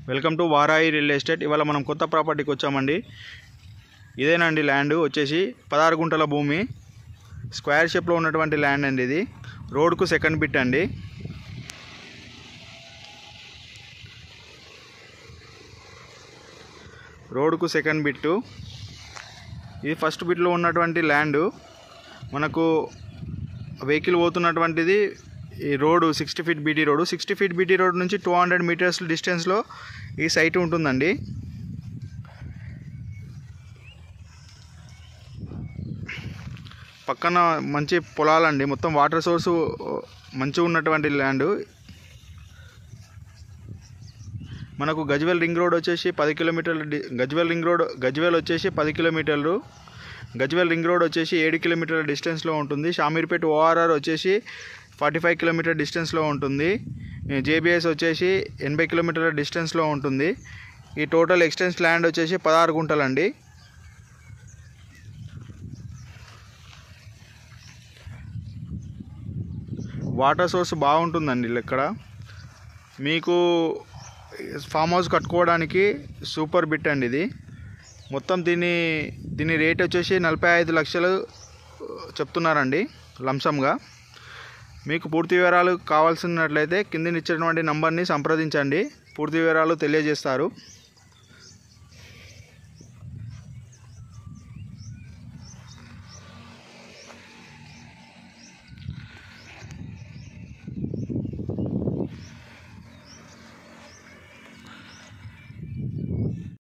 Welcome to Varahi real estate. ఇవాళ మనం కొత్త ప్రాపర్టీకి వచ్చామండి. ఇదేనండి ల్యాండ్ వచ్చేసి 16 గుంటల భూమి, స్క్వేర్ షేప్లో ఉన్నటువంటి ల్యాండ్ అండి. ఇది రోడ్కు సెకండ్ బిట్ అండి. రోడ్కు సెకండ్ బిట్టు. ఇది ఫస్ట్ బిట్లో ఉన్నటువంటి ల్యాండ్. మనకు వెహికల్ పోతున్నటువంటిది ఈ road 60 feet BT road. 60 feet BT road నుంచి 200 మీటర్స్ డిస్టెన్స్లో ఈ సైట్ ఉంటుందండి. పక్కన మంచి పొలాలండి, మొత్తం వాటర్ సోర్సు మంచిగా ఉన్నటువంటి ల్యాండ్. మనకు గజ్వేల్ రింగ్ రోడ్ వచ్చేసి 10 కిలోమీటర్లు. గజ్వేల్ వచ్చేసి 10 కిలోమీటర్లు. గజ్వేల్ రింగ్ రోడ్ వచ్చేసి 7 కిలోమీటర్ల డిస్టెన్స్లో ఉంటుంది. షామీర్పేట్ ORR వచ్చేసి 45 కిలోమీటర్ డిస్టెన్స్లో ఉంటుంది. JBS వచ్చేసి 80 కిలోమీటర్ల డిస్టెన్స్లో ఉంటుంది. ఈ టోటల్ ఎక్స్టెన్స్ ల్యాండ్ వచ్చేసి 16 గుంటలండి. వాటర్ సోర్స్ బాగుంటుందండి. ఇక్కడ మీకు ఫామ్ హౌస్ కట్టుకోవడానికి సూపర్ బిట్ అండి ఇది. మొత్తం దీని రేట్ వచ్చేసి 45 లక్షలు చెప్తున్నారండి లంసంగా. మీకు పూర్తి వివరాలు కావాల్సినట్లయితే కింద ఇచ్చినటువంటి నంబర్ని సంప్రదించండి, పూర్తి వివరాలు తెలియజేస్తారు.